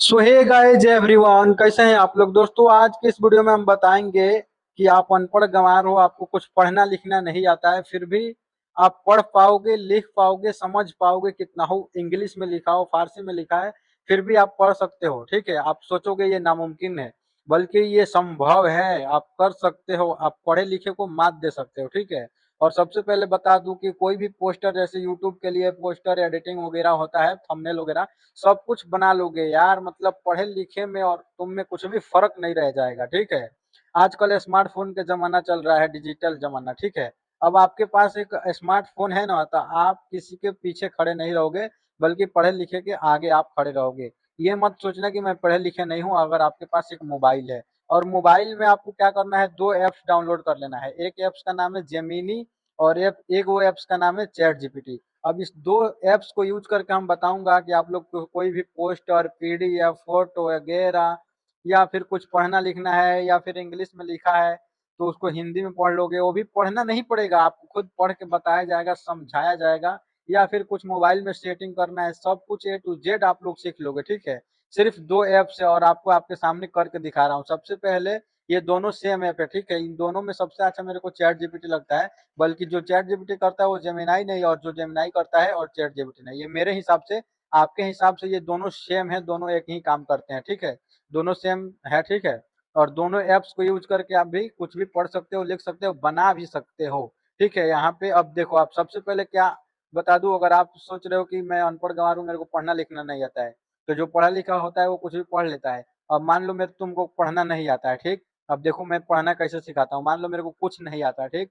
सो hey guys everyone, कैसे हैं आप लोग। दोस्तों, आज के इस वीडियो में हम बताएंगे कि आप अनपढ़ गंवार हो, आपको कुछ पढ़ना लिखना नहीं आता है, फिर भी आप पढ़ पाओगे, लिख पाओगे, समझ पाओगे कितना हो। इंग्लिश में लिखा हो, फारसी में लिखा है, फिर भी आप पढ़ सकते हो। ठीक है, आप सोचोगे ये नामुमकिन है, बल्कि ये संभव है। आप कर सकते हो, आप पढ़े लिखे को मात दे सकते हो। ठीक है। और सबसे पहले बता दूं कि कोई भी पोस्टर, जैसे यूट्यूब के लिए पोस्टर एडिटिंग वगैरह होता है, थंबनेल वगैरह, सब कुछ बना लोगे यार। मतलब पढ़े लिखे में और तुम में कुछ भी फर्क नहीं रह जाएगा। ठीक है। आजकल स्मार्टफोन के जमाना चल रहा है, डिजिटल जमाना। ठीक है। अब आपके पास एक स्मार्टफोन है ना, तो आप किसी के पीछे खड़े नहीं रहोगे, बल्कि पढ़े लिखे के आगे आप खड़े रहोगे। ये मत सोचना कि मैं पढ़े लिखे नहीं हूँ। अगर आपके पास एक मोबाइल है, और मोबाइल में आपको क्या करना है, दो ऐप्स डाउनलोड कर लेना है। एक ऐप्स का नाम है जेमिनी, और एक वो ऐप्स का नाम है चैट जीपीटी। अब इस दो ऐप्स को यूज करके हम बताऊंगा कि आप लोग को कोई भी पोस्टर, पीडीएफ, फोटो वगैरह, या फिर कुछ पढ़ना लिखना है, या फिर इंग्लिश में लिखा है, तो उसको हिंदी में पढ़ लोगे। वो भी पढ़ना नहीं पड़ेगा, आपको खुद पढ़ के बताया जाएगा, समझाया जाएगा। या फिर कुछ मोबाइल में सेटिंग करना है, सब कुछ ए टू जेड आप लोग सीख लोगे। ठीक है। सिर्फ दो ऐप्स है, और आपको आपके सामने करके दिखा रहा हूँ। सबसे पहले, ये दोनों सेम ऐप है। ठीक है। इन दोनों में सबसे अच्छा मेरे को चैट जीपीटी लगता है। बल्कि जो चैट जीपीटी करता है वो जेमिनाई नहीं, और जो जेमिनाई करता है और चैट जीपीटी नहीं। ये मेरे हिसाब से, आपके हिसाब से ये दोनों सेम है, दोनों एक ही काम करते हैं। ठीक है। दोनों सेम है। ठीक है। और दोनों ऐप्स को यूज करके आप भी कुछ भी पढ़ सकते हो, लिख सकते हो, बना भी सकते हो। ठीक है। यहाँ पे अब देखो, आप सबसे पहले क्या बता दूं। अगर आप सोच रहे हो कि मैं अनपढ़ गंवार हूं, मेरे को पढ़ना लिखना नहीं आता है, तो जो पढ़ा लिखा होता है वो कुछ भी पढ़ लेता है। अब मान लो मेरे तुमको पढ़ना नहीं आता है। ठीक। अब देखो मैं पढ़ना कैसे सिखाता हूँ। मान लो मेरे को कुछ नहीं आता है। ठीक।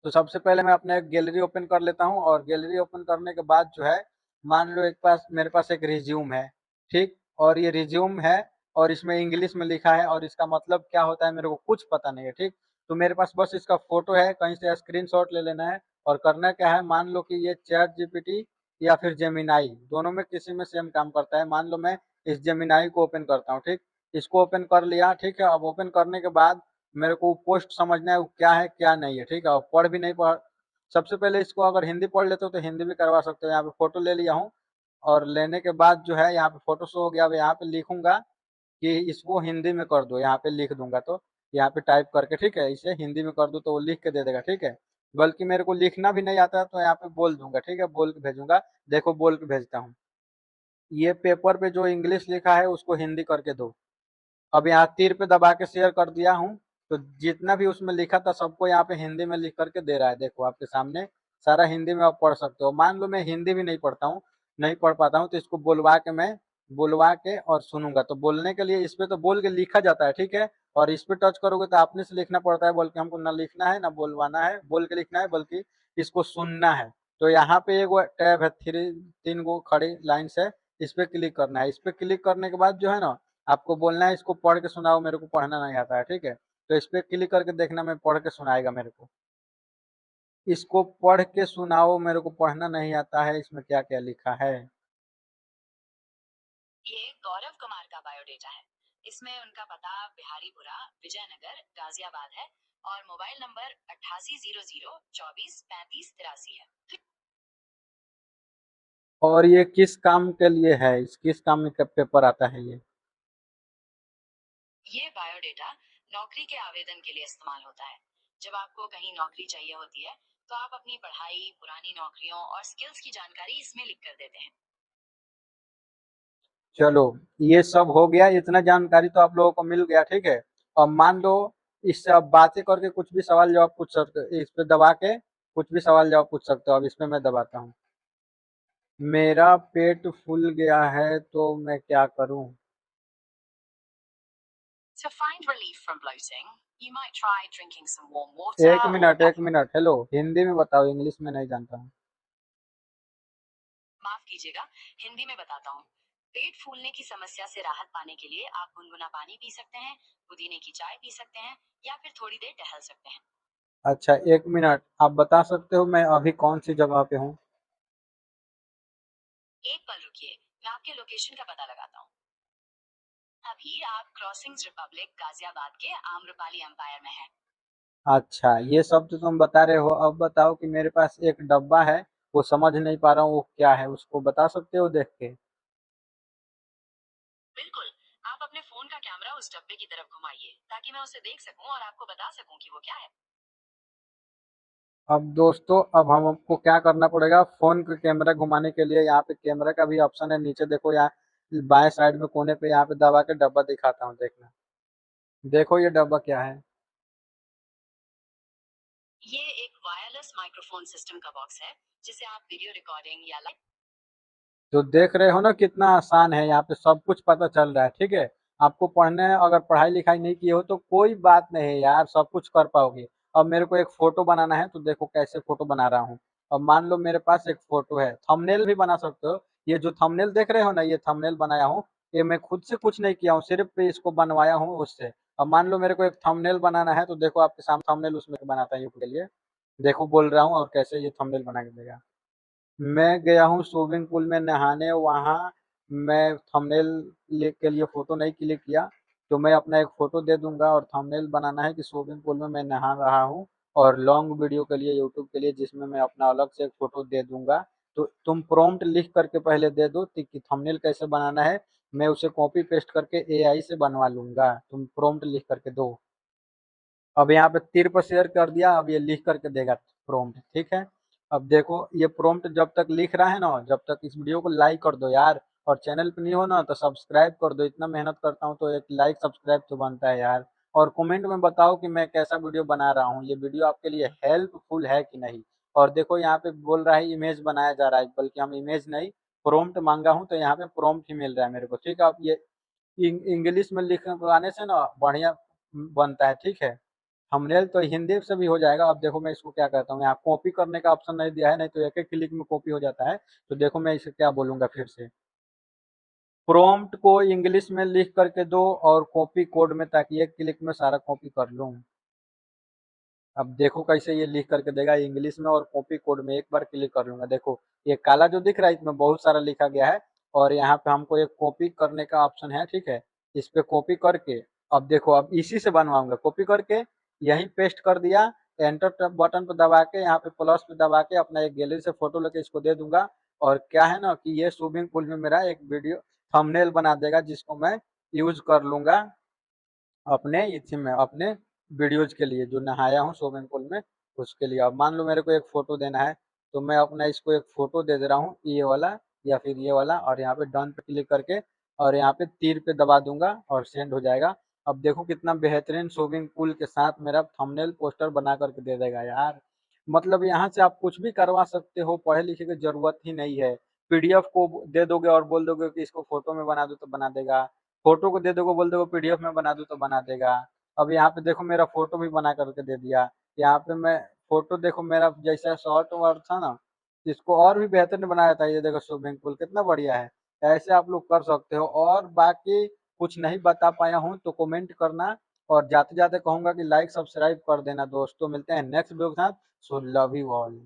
तो सबसे पहले मैं अपना एक गैलरी ओपन कर लेता हूँ, और गैलरी ओपन करने के बाद जो है, मान लो एक पास मेरे पास एक रिज्यूम है। ठीक। और ये रिज्यूम है, और इसमें इंग्लिश में लिखा है, और इसका मतलब क्या होता है मेरे को कुछ पता नहीं है। ठीक। तो मेरे पास बस इसका फोटो है, कहीं से स्क्रीनशॉट ले लेना है। और करना क्या है, मान लो कि ये चैट जीपीटी या फिर जेमिनाई, दोनों में किसी में सेम काम करता है। मान लो मैं इस जेमिनाई को ओपन करता हूँ। ठीक। इसको ओपन कर लिया। ठीक है। अब ओपन करने के बाद मेरे को पोस्ट समझना है वो क्या है क्या नहीं है। ठीक है। और पढ़ भी नहीं पढ़ सबसे पहले इसको अगर हिंदी पढ़ लेते हो तो हिंदी भी करवा सकते हो। यहाँ पे फोटो ले लिया हूँ, और लेने के बाद जो है, यहाँ पे फोटो शो हो गया। अब यहाँ पे लिखूंगा कि इसको हिंदी में कर दो, यहाँ पे लिख दूंगा। तो यहाँ पे टाइप करके, ठीक है, इसे हिंदी में कर दो तो वो लिख के दे देगा। ठीक है। बल्कि मेरे को लिखना भी नहीं आता है, तो यहाँ पे बोल दूंगा। ठीक है, बोल के भेजूंगा। देखो बोल के भेजता हूँ, ये पेपर पे जो इंग्लिश लिखा है उसको हिंदी करके दो। अब यहाँ तीर पे दबा के शेयर कर दिया हूँ, तो जितना भी उसमें लिखा था सबको यहाँ पे हिंदी में लिख करके दे रहा है। देखो आपके सामने सारा हिंदी में आप पढ़ सकते हो। मान लो मैं हिंदी भी नहीं पढ़ता हूँ, नहीं पढ़ पाता हूँ, तो इसको बुलवा के और सुनूंगा। तो बोलने के लिए इस पे तो बोल के लिखा जाता है। ठीक है। और इस पे टच करोगे तो अपने से लिखना पड़ता है, बल्कि हमको ना लिखना है ना बोलवाना है, बोल के लिखना है, बल्कि इसको सुनना है। तो यहाँ पे एक टैब है, तीन गो खड़ी लाइन्स है, इस पे क्लिक करना है। इस पे क्लिक करने के बाद जो है ना, आपको बोलना है इसको पढ़ के सुनाओ, मेरे को पढ़ना नहीं आता है। ठीक है। तो इस पे क्लिक करके देखना, मैं पढ़ के सुनाएगा मेरे को। इसको पढ़ के सुनाओ, मेरे को पढ़ना नहीं आता है, इसमें क्या क्या लिखा है। ये गौरव कुमार का बायोडेटा है। इसमें उनका पता बिहारीपुरा, विजयनगर, गाजियाबाद है, और मोबाइल नंबर 8800243583 है। और ये किस काम के लिए है, इस किस काम में का पेपर आता है ये। ये बायोडेटा नौकरी के आवेदन के लिए इस्तेमाल होता है। जब आपको कहीं नौकरी चाहिए होती है, तो आप अपनी पढ़ाई, पुरानी नौकरियों और स्किल्स की जानकारी इसमें लिख कर देते हैं। चलो, ये सब हो गया, इतना जानकारी तो आप लोगों को मिल गया। ठीक है। अब मान लो, इससे अब बातें करके कुछ भी सवाल जवाब पूछ सकते हो, इस पे दबा के कुछ भी सवाल जवाब पूछ सकते हो। अब इसमें मैं दबाता हूँ, मेरा पेट फूल गया है तो मैं क्या करूँ। To find relief from bloating, you might try drinking some warm water or एक मिनट, हेलो, हिंदी में बताओ, इंग्लिश में नहीं जानता हूँ। माफ कीजिएगा, हिंदी में बताता हूँ। पेट फूलने की समस्या से राहत पाने के लिए आप गुनगुना पानी पी सकते हैं, पुदीने की चाय पी सकते हैं, या फिर थोड़ी देर टहल सकते हैं। अच्छा, एक मिनट, आप बता सकते हो मैं अभी कौन सी जगह पे हूँ। एक पल रुकिए, मैं आपके लोकेशन का पता लगाता हूँ। अभी आप क्रॉसिंग्स रिपब्लिक गाजियाबाद के आम्रपाली एम्पायर में हैं। अच्छा, ये सब तो तुम बता रहे हो। अब बताओ कि मेरे पास एक डब्बा है, वो समझ नहीं पा रहा हूँ वो क्या है, उसको बता सकते हो देख के। बिल्कुल, आप अपने फोन का कैमरा उस डब्बे की तरफ घुमाइए ताकि मैं उसे देख सकूं और आपको बता सकूं कि वो क्या है। अब दोस्तों, अब हमको क्या करना पड़ेगा, फोन के कैमरा घुमाने के लिए यहाँ पे कैमरा का भी ऑप्शन है, नीचे देखो यहाँ बाएं साइड में कोने पे यहाँ पे दबा के डब्बा दिखाता हूँ, देखना। देखो ये डब्बा क्या है। ये एक वायरलेस माइक्रोफोन सिस्टम का बॉक्स है जिसे आप वीडियो रिकॉर्डिंग या लाइव। तो देख रहे हो ना कितना आसान है, यहाँ पे सब कुछ पता चल रहा है, ठीक है। आपको पढ़ने, अगर पढ़ाई लिखाई नहीं की हो तो कोई बात नहीं है यार, सब कुछ कर पाओगे। अब मेरे को एक फोटो बनाना है, तो देखो कैसे फोटो बना रहा हूँ। अब मान लो मेरे पास एक फोटो है, थंबनेल भी बना सकते हो। ये जो थंबनेल देख रहे हो ना, ये थंबनेल बनाया हूँ। ये मैं खुद से कुछ नहीं किया हूँ, सिर्फ इसको बनवाया हूँ उससे। अब मान लो मेरे को एक थंबनेल बनाना है, तो देखो आपके सामने थंबनेल उसमें बनाता है यूट्यूब के लिए। देखो बोल रहा हूँ और कैसे ये थंबनेल बना के देगा। मैं गया हूँ स्विमिंग पूल में नहाने, वहाँ मैं थंबनेल के लिए फोटो नहीं क्लिक किया, तो मैं अपना एक फोटो दे दूंगा और थंबनेल बनाना है कि स्विमिंग पूल में मैं नहा रहा हूँ, और लॉन्ग वीडियो के लिए यूट्यूब के लिए जिसमें मैं अपना अलग से एक फोटो दे दूंगा। तो तुम प्रॉम्प्ट लिख करके पहले दे दो कि थंबनेल कैसे बनाना है, मैं उसे कॉपी पेस्ट करके एआई से बनवा लूंगा, तुम प्रॉम्प्ट लिख करके दो। अब यहाँ पे तीर पर शेयर कर दिया, अब ये लिख करके देगा प्रॉम्प्ट, ठीक है। अब देखो ये प्रॉम्प्ट जब तक लिख रहा है ना, जब तक इस वीडियो को लाइक कर दो यार, और चैनल पे नहीं हो ना तो सब्सक्राइब कर दो, इतना मेहनत करता हूँ तो एक लाइक सब्सक्राइब तो बनता है यार। और कमेंट में बताओ कि मैं कैसा वीडियो बना रहा हूँ, ये वीडियो आपके लिए हेल्पफुल है कि नहीं। और देखो यहाँ पे बोल रहा है इमेज बनाया जा रहा है, बल्कि हम इमेज नहीं, प्रॉम्प्ट मांगा हूँ, तो यहाँ पे प्रॉम्प्ट ही मिल रहा है मेरे को, ठीक है। अब ये इंग्लिश में लिखवाने से ना बढ़िया बनता है, ठीक है। थंबनेल तो हिंदी से भी हो जाएगा। अब देखो मैं इसको क्या कहता हूँ, यहाँ कॉपी करने का ऑप्शन नहीं दिया है, नहीं तो एक एक क्लिक में कॉपी हो जाता है। तो देखो मैं इसे क्या बोलूंगा फिर से, प्रॉम्प्ट को इंग्लिश में लिख करके दो और कॉपी कोड में, ताकि एक क्लिक में सारा कॉपी कर लूँ। अब देखो कैसे ये लिख करके देगा इंग्लिश में और कॉपी कोड में, एक बार क्लिक कर लूंगा, देखो ये काला जो दिख रहा है इसमें बहुत सारा लिखा गया है। और यहाँ पे हमको एक कॉपी करने का ऑप्शन है, ठीक है। इस पे कॉपी करके, अब देखो अब इसी से बनवाऊंगा, कॉपी करके यही पेस्ट कर दिया, एंटर बटन पे दबा के, यहाँ पे प्लस पे दबा के अपना एक गैलरी से फोटो लेके इसको दे दूंगा। और क्या है ना कि ये स्विमिंग पूल में मेरा एक वीडियो थंबनेल बना देगा, जिसको मैं यूज कर लूंगा अपने इसी में, अपने वीडियोज के लिए, जो नहाया हूँ स्विमिंग पूल में उसके लिए। अब मान लो मेरे को एक फोटो देना है, तो मैं अपना इसको एक फोटो दे दे रहा हूँ, ये वाला या फिर ये वाला, और यहाँ पे डन पे क्लिक करके और यहाँ पे तीर पे दबा दूंगा और सेंड हो जाएगा। अब देखो कितना बेहतरीन स्विमिंग पूल के साथ मेरा थंबनेल पोस्टर बना करके दे देगा यार। मतलब यहाँ से आप कुछ भी करवा सकते हो, पढ़े लिखे की जरूरत ही नहीं है। पीडीएफ को दे दोगे और बोल दोगे कि इसको फोटो में बना दो तो बना देगा, फोटो को दे दोगे बोल दोगे पीडीएफ में बना दो तो बना देगा। अब यहाँ पे देखो मेरा फोटो भी बना करके दे दिया। यहाँ पे मैं फोटो देखो मेरा जैसा शॉर्ट वर्ड था ना, इसको और भी बेहतर बनाया था। ये देखो स्विमिंग पूल कितना बढ़िया है। ऐसे आप लोग कर सकते हो, और बाकी कुछ नहीं बता पाया हूँ तो कमेंट करना। और जाते जाते कहूंगा कि लाइक सब्सक्राइब कर देना। दोस्तों मिलते हैं नेक्स्ट वीडियो के साथ। So love you all.